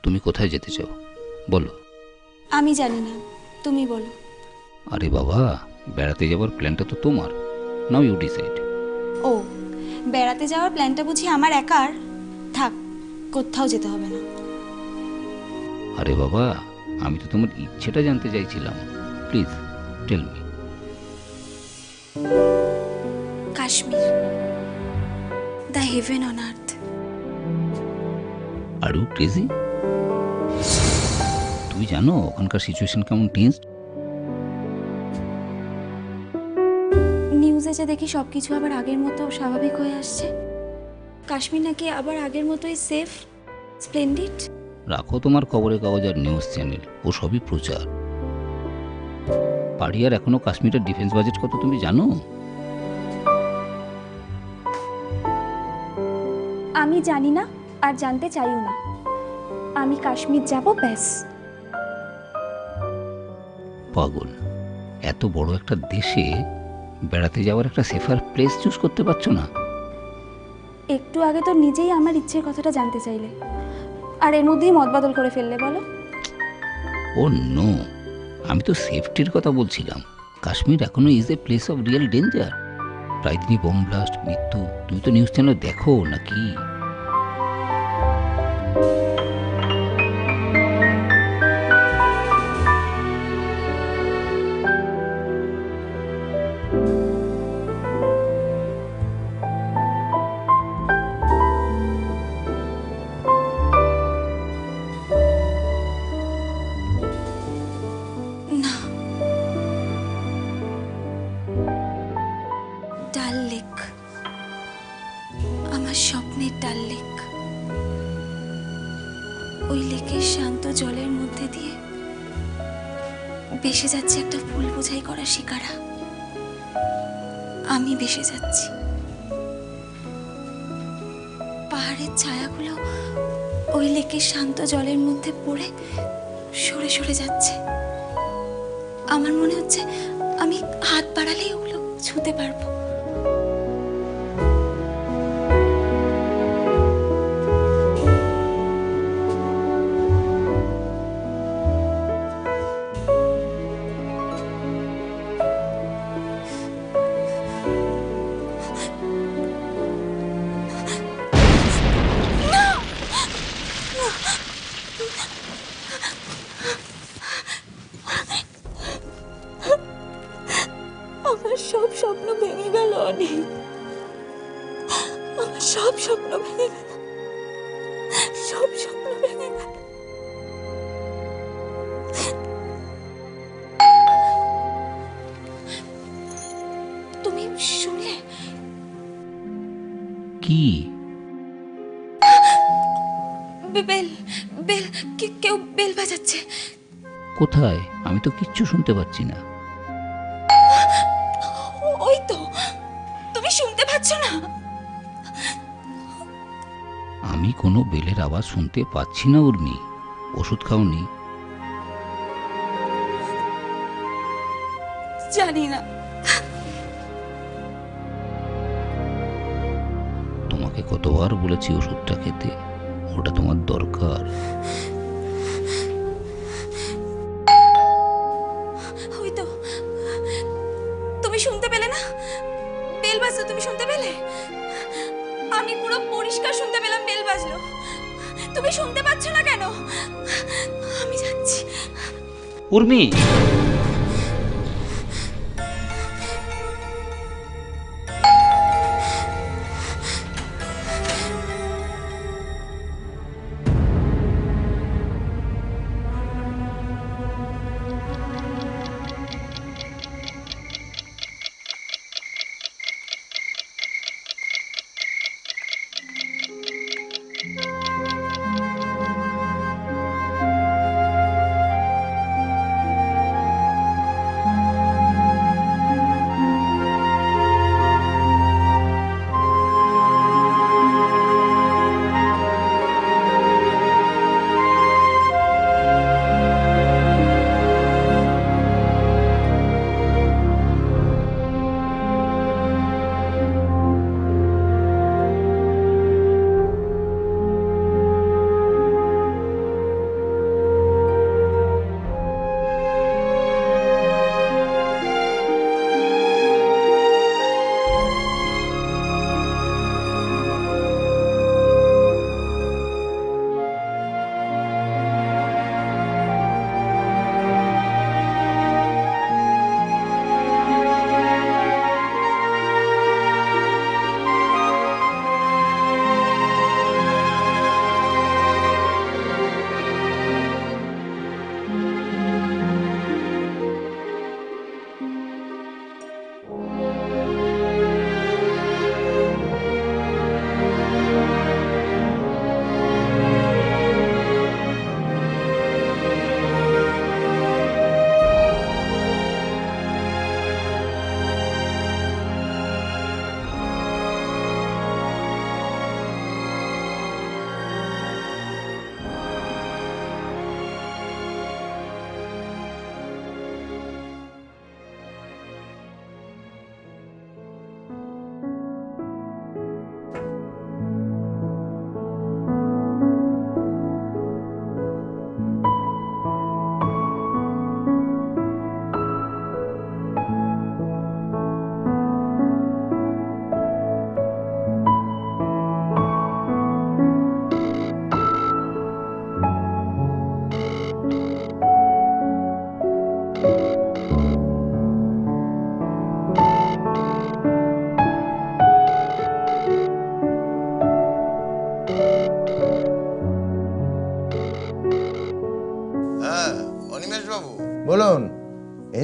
তুমি কোথায় যেতে চাও বলো। আমি জানি না, তুমি বলো। আরে বাবা, বেড়াতে যাওয়ার প্ল্যানটা তো তোমার। Now you decide. ও, বেড়াতে যাওয়ার প্ল্যানটা বুঝি আমার একার? থাক, কোথাও যেতে হবে না। আরে বাবা, আমি তো তোমার ইচ্ছেটা জানতে চাইছিলাম। Please tell me. Kashmir, the heaven on earth. Are you crazy? তুমি জানো ওখানকার সিচুয়েশন কেমন টেন্সড? নিউজে যে দেখি সব কিছু আবার আগের মতো স্বাভাবিক হয়ে আসছে। কাশ্মীর নাকি আবার আগের মতোই সেফ, স্প্লেন্ডিড। রাখো তোমার খবরের কাগজ আর নিউজ চ্যানেল, ও সবই প্রচার। পাড়িয়ার এখনো কাশ্মীরের ডিফেন্স বাজেট কত তুমি জানো? আমি জানি না, আর জানতে চাইও না। আমি কাশ্মীর যাব ব্যাস। পাগল, এত বড় একটা দেশে বেড়াতে যাওয়ার একটা সেফার প্লেস চুজ করতে পারছো না? একটু আগে তো নিজেই আমার ইচ্ছের কথাটা জানতে চাইলে, আর এর মধ্যেই মত বদল করে ফেললে বলো। ও নো, আমি তো সেফটির কথা বলছিলাম। কাশ্মীর এখনো is a place of real danger. প্রায় দিনই বোম ব্লাস্ট, মৃত্যু। তুমি তো নিউজ চ্যানেল দেখো নাকি? না, ডাল লেক, আমার স্বপ্নের ডাল লেক। ওই লেকের শান্ত জলের মধ্যে দিয়ে ভেসে যাচ্ছে একটা ফুল বোঝাই করা শিকারা। আমি ভেসে যাচ্ছি। পাহাড়ের ছায়াগুলো ওই লেকের শান্ত জলের মধ্যে পড়ে সরে সরে যাচ্ছে। আমার মনে হচ্ছে আমি হাত বাড়ালেই ওগুলো ছুঁতে পারবো। আমার সব স্বপ্ন ভেঙে গেল অনেক। আমার সব স্বপ্ন ভেঙে গেল, সব স্বপ্ন ভেঙে গেল। তুমি শুনলে? কি? বেল, বেল, কেউ বেল বাজাচ্ছে। কোথায়? আমি তো কিচ্ছু শুনতে পাচ্ছি না। ওই তো, তুমি শুনতে পাচ্ছ না? আমি কোনো বেলের আওয়াজ শুনতে পাচ্ছি না উর্মি। ওষুধ খাওনি? জানি না। তোমাকে কতবার বলেছি ওষুধটা খেতে, ওটা তোমার দরকার। ওই তো, তুমি শুনতে পেলে না? বেল বাজলো, তুমি শুনতে পেলে? আমি পুরো পরিষ্কার শুনতে পেলাম বেল বাজলো। তুমি শুনতে পাচ্ছ না কেন? আমি যাচ্ছি। Urmi,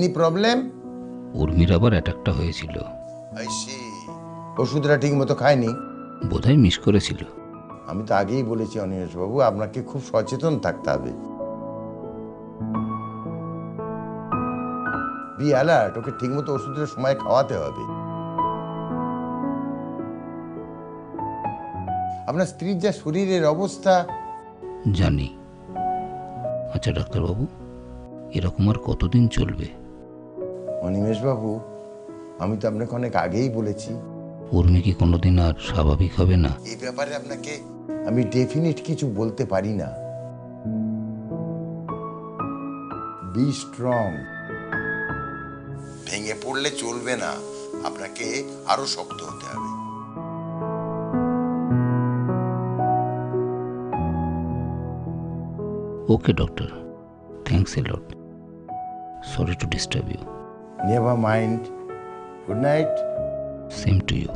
any problem? উর্মির আবার অ্যাটাকটা হয়েছিল, আই সি। ওষুধটা ঠিক মতো খায়নি? বোধহয় মিস করেছিল। আমি তো আগেই বলেছি অনিমেষ বাবু, আপনাকে খুব সচেতন থাকতে হবে। বি অ্যালার্ট, ওকে ঠিক মতো ওষুধের সময় খাওয়াতে হবে। আপনার স্ত্রীর যা শরীরের অবস্থা। জানি। আচ্ছা ডাক্তারবাবু, এরকম আর কতদিন চলবে? অনিমেষ বাবু, আমি তো আপনাকে অনেক আগেই বলেছি উর্মি কি কোনোদিন আর স্বাভাবিক হবে না? এই ব্যাপারে আপনাকে আমি ডেফিনিট কিছু বলতে পারি না। Be strong. ভেঙে পড়লে চলবে না, আপনাকে আরো শক্ত হতে হবে। Okay doctor, thanks a lot. Sorry to disturb you. Never mind. Good night. Same to you.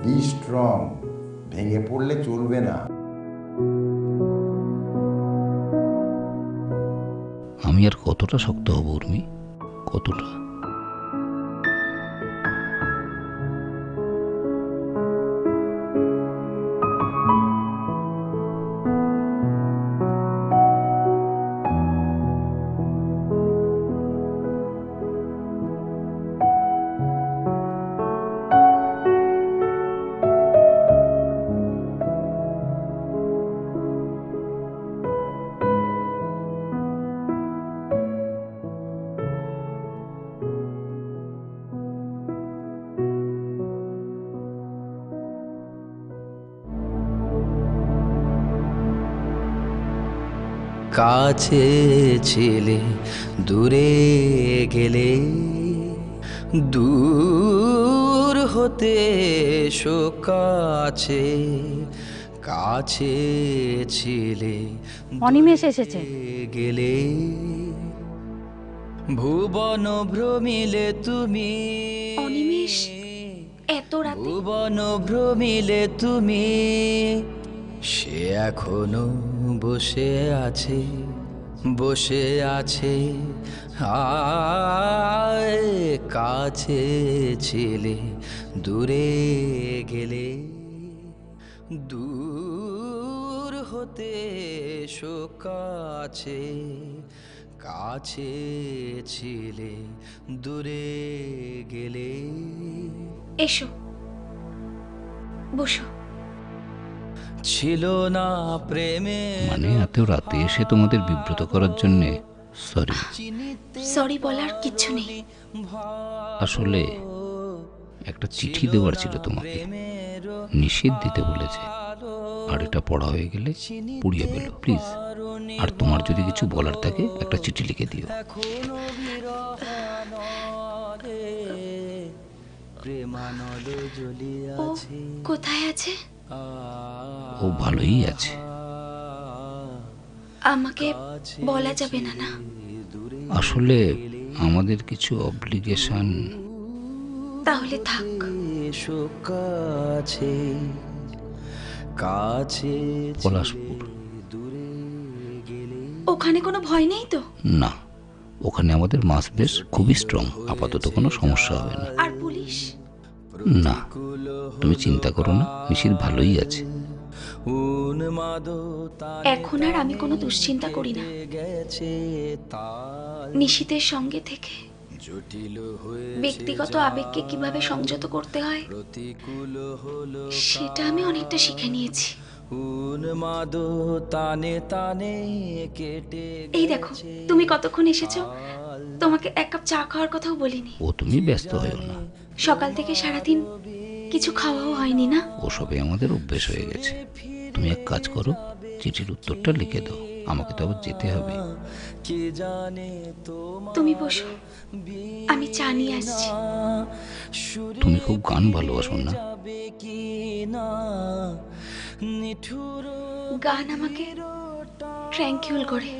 Be strong. ভেঙে পড়লে চলবে না। আমি আর কতটা শক্ত হব উর্মি, কতটা? কাছে ছিলে দূরে গেলে, দূর হতে এসো কাছে, কাছে ছিলে অনিমেষ এসেছে। গেলে, ভুবন ভ্রমিলে তুমি। অনিমেষ, এত রাতে? ভুবন ভ্রমিলে তুমি, সে এখনো বসে আছে, বসে আছে। আয় কাছে ছিলে দূরে গেলে, দূর হতে এসো কাছে, কাছে ছিলে দূরে গেলে। এসো, বসো। ছিল না প্রেমে, মানে এত রাতে এসে তোমাদের বিব্রত করার জন্যে সরি। সরি বলার কিচ্ছু নেই। আসলে একটা চিঠি দেওয়ার ছিল তোমাকে, নিষেধ দিতে বলেছে, আর এটা পড়া হয়ে গেলে পুড়িয়ে ফেলো প্লিজ। আর তোমার যদি কিছু বলার থাকে একটা চিঠি লিখে দিও। প্রেমানলে জ্বলিয়ে ও আছে, কোথায় আছে? ও ভালোই আছে। আমাকে বলা যাবে না না? আসলে আমাদের কিছু অব্লিগেশন। তাহলে থাক। এসো কাছে, কাছে পলাশপুর। দূরে গেলে। ওখানে কোনো ভয় নেই তো? না, ওখানে আমাদের মাস বেশ খুবই স্ট্রং, আপাতত কোনো সমস্যা হবে না। আর পুলিশ? না, তুমি চিন্তা করো না, নিশির ভালোই আছে। এখন আর আমি কোনো দুশ্চিন্তা করি না। নিশিতের সঙ্গে থেকে ব্যক্তিগত আবেগকে কিভাবে সংযত করতে হয় সেটা আমি অনেকটা শিখে নিয়েছি। এই দেখো, তুমি কতক্ষণ এসেছো, তোমাকে এক কাপ চা খাওয়ার কথাও বলিনি। ও তুমি ব্যস্ত হয়েও না, সকাল থেকে সারাদিন কিছু খাওয়াও হয়নি না? ওসবে আমাদের অভ্যেস হয়ে গেছে। তুমি এক কাজ করো, চিঠির উত্তরটা লিখে দাও, আমাকে তো আবার যেতে হবে। তুমি বসো, আমি চা নিয়ে আসছি। তুমি খুব গান ভালোবাসো না? গান আমাকে ট্র্যাঙ্কিউল করে।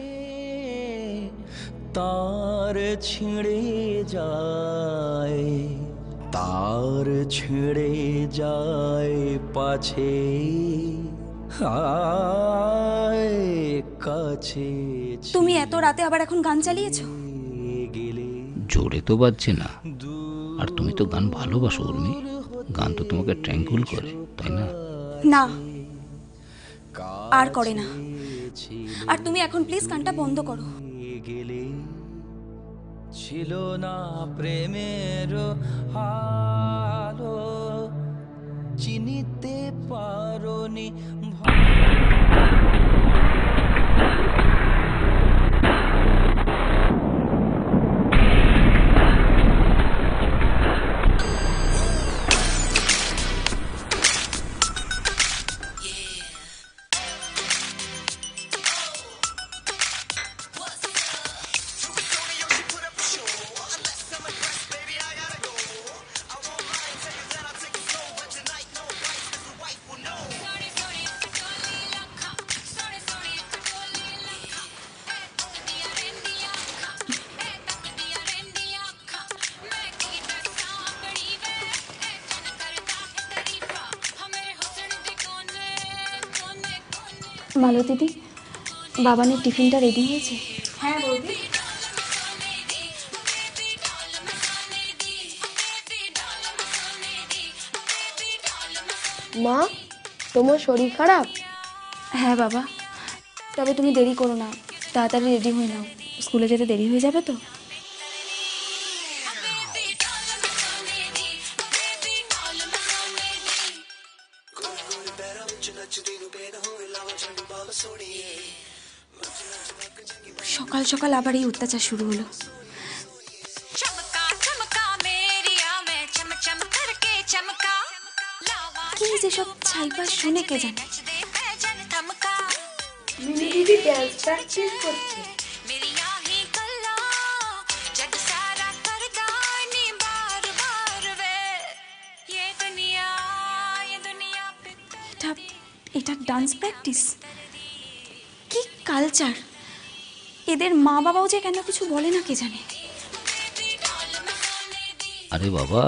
তার ছিঁড়ে যায়, তার ছিঁড়ে যায় পাছে, আয় কাছে তুমি এত রাতে আবার এখন গান চালিয়েছো? গেলে জোরে তো বাজছে না। আর তুমি তো গান ভালোবাসো উর্মি, গান তো তোমাকে ট্র্যাঙ্কুল করে, তাই না? না, আর করে না। আর তুমি এখন প্লিজ গানটা বন্ধ করো। গেলে ছিল না প্রেমের হালো, চিনিতে পারোনি ভালো দিদি, বাবানের টিফিনটা রেডি হয়েছে? হ্যাঁ বৌদি। মা, তোমার শরীর খারাপ? হ্যাঁ বাবা, তবে তুমি দেরি করো না, তাড়াতাড়ি রেডি হয়ে নাও, স্কুলে যেতে দেরি হয়ে যাবে তো। সকাল সকাল আবার এই অত্যাচার শুরু হলো। কি যেসব ছাইপাস শুনে কে জানে। মিনি দিদি ডান্স প্র্যাকটিস করছে। এটা ডান্স প্র্যাকটিস? কি কালচার! এদের মা বাবাও যে কেন কিছু বলে না কে জানে। আরে বাবা,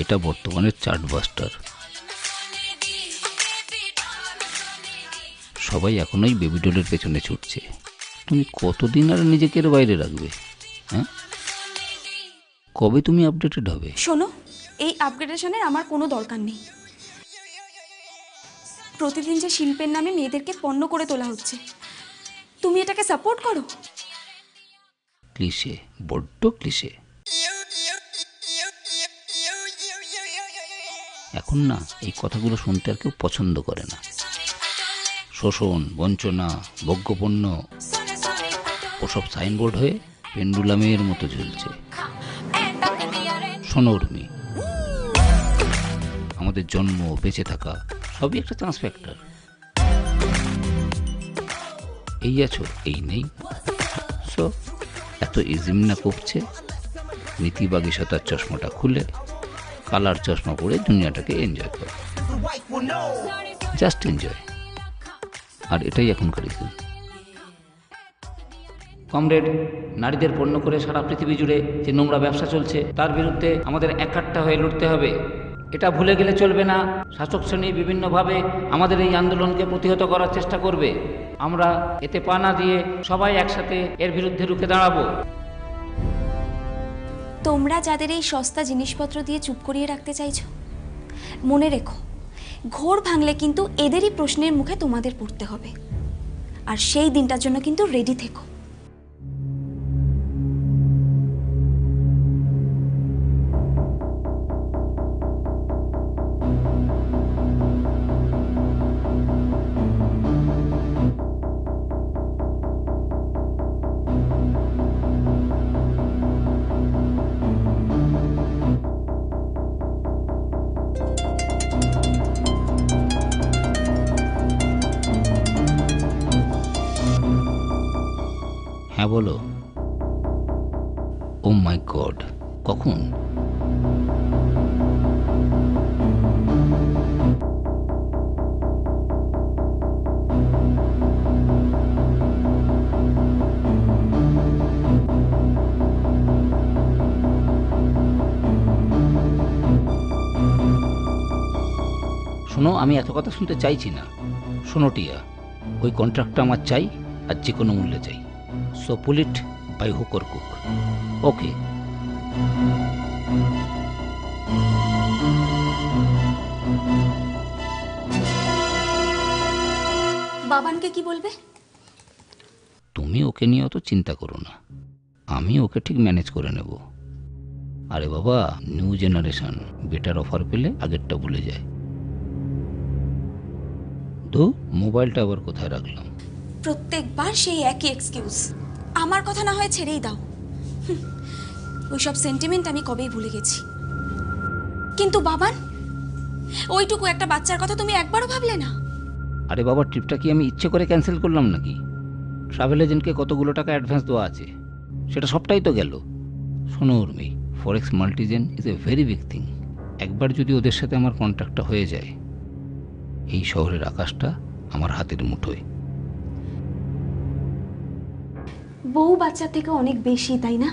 এটা বর্তমানের চার্টবাস্টার। সবাই এখনোই বেবি ডলের পেছনে ছুটছে। তুমি কতদিন আর নিজেকে এর বাইরে রাখবে? হ্যাঁ, কবে তুমি আপডেটেড হবে? শোনো, এই আপগ্রেডেশনের আমার কোনো দরকার নেই। প্রতিদিন যে শিল্পের নামে মেয়েদেরকে পণ্য করে তোলা হচ্ছে, তুমি এটাকে সাপোর্ট করো? ক্লিশে, বড্ড ক্লিশে। এখন না এই কথাগুলো শুনতে আর কেউ পছন্দ করে না। শোষণ, বঞ্চনা, ভোগ্যপণ্য ওসব সাইনবোর্ড হয়ে পেন্ডুলামের মতো ঝুলছে। শোনো উর্মি, আমাদের জন্ম, বেঁচে থাকা সবই একটা চান্স ফ্যাক্টর। এই আছো, এই নেই। সো এত ইজিম না করছে, নীতিবাগীশতার চশমাটা খুলে কালার চশমা পরে দুনিয়াটাকে এনজয় করো। Just enjoy. আর এটাই এখনকার ইস্যু। কমরেড, নারীদের পণ্য করে সারা পৃথিবী জুড়ে যে নোংরা ব্যবসা চলছে তার বিরুদ্ধে আমাদের একাট্টা হয়ে লড়তে হবে। এটা ভুলে গেলে চলবে না। শাসক শ্রেণী বিভিন্নভাবে আমাদের এই আন্দোলনকে প্রতিহত করার চেষ্টা করবে। আমরা এতে পা না দিয়ে সবাই একসাথে এর বিরুদ্ধে রুখে দাঁড়াবো। তোমরা যাদের এই সস্তা জিনিসপত্র দিয়ে চুপ করিয়ে রাখতে চাইছো, মনে রেখো, ঘোর ভাঙলে কিন্তু এদেরই প্রশ্নের মুখে তোমাদের পড়তে হবে। আর সেই দিনটার জন্য কিন্তু রেডি থেকো। হ্যাঁ বলো। ও মাই গড, কখন? শোনো, আমি এত কথা শুনতে চাইছি না। শোনো টিয়া, ওই কন্ট্রাক্টটা আমার চাই, আর যে কোনো মূল্যে চাই। So pull it by hook or কুক। ওকে। বাবানকে কি বলবে? তুমি ওকে নিয়ে অত চিন্তা করো না, আমি ওকে ঠিক ম্যানেজ করে নেব। আরে বাবা, নিউ জেনারেশন, বেটার অফার পেলে আগেরটা ভুলে যায়। তো মোবাইলটা আবার কোথায় রাখলাম? প্রত্যেকবার সেই একই এক্সকিউজ। আমার কথা না হয় ছেড়েই দাও। ওইসব সেন্টিমেন্ট আমি কবেই ভুলে গেছি। কিন্তু বাবান, ওইটুকু একটা বাচ্চার কথা তুমি একবারও ভাবলে না? আরে বাবা, ট্রিপটা কি আমি ইচ্ছে করে ক্যান্সেল করলাম নাকি? ট্রাভেল এজেন্টকে কতগুলো টাকা অ্যাডভান্স দেওয়া আছে, সেটা সবটাই তো গেল। শোনো Urmi, Forex Multigen is a very big thing. একবার যদি ওদের সাথে আমার কন্ট্যাক্টটা হয়ে যায়, এই শহরের আকাশটা আমার হাতের মুঠোয়। বউ বাচ্চার থেকে অনেক বেশি, তাই না?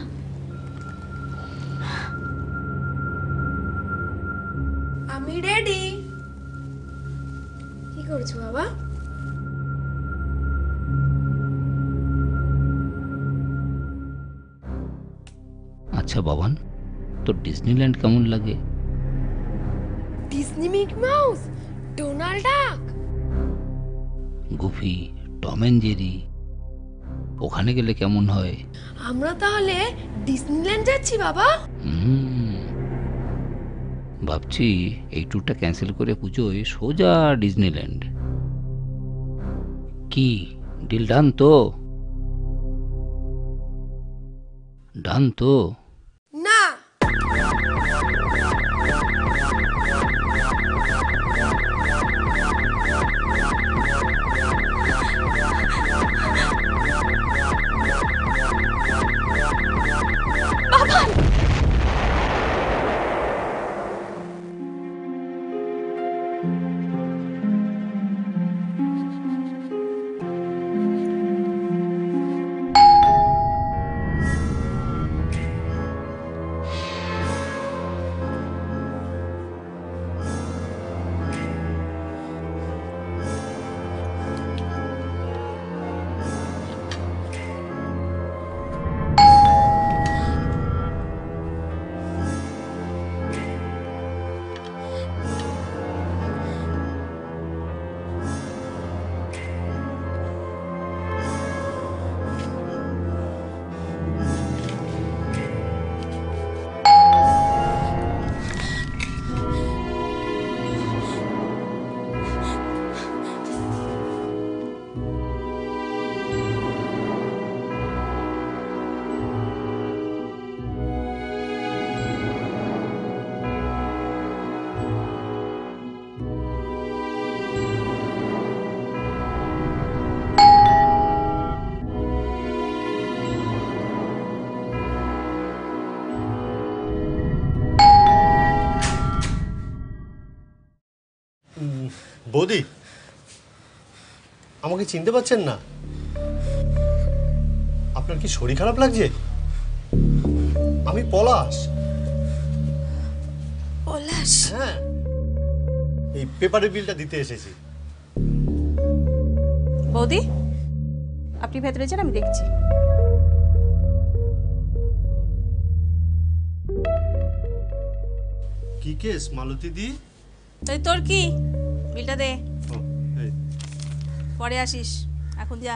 আমি রেডি। কি করছো বাবা? আচ্ছা বাবান, তোর ডিজনিল্যান্ড কেমন লাগে? ডিজনি মিকি মাউস, ডোনাল্ড ডাক। গুফি, টম অ্যান্ড জেরি, ওখানে গেলে কেমন হয়? আমরা তাহলে ডিজনিল্যান্ড যাচ্ছি বাবা। ভাবছি এই ট্যুরটা ক্যান্সেল করে পুজোয় সোজা ডিজনিল্যান্ড। কি ডিল ডান তো? ডান তো? না, বৌদি, আমাকে চিনতে পারছেন না? আপনার কি শরীর খারাপ লাগছে? আমি পলাশ। পলাশ? হ্যাঁ, এই পেপারের বিলটা দিতে এসেছি। বৌদি, আপনি ভেতরে যান, আমি দেখছি। কি কেস মালতী দি? তাই তোর কি? বিলটা দে, ও, এই। পরে আসিস, এখন যা।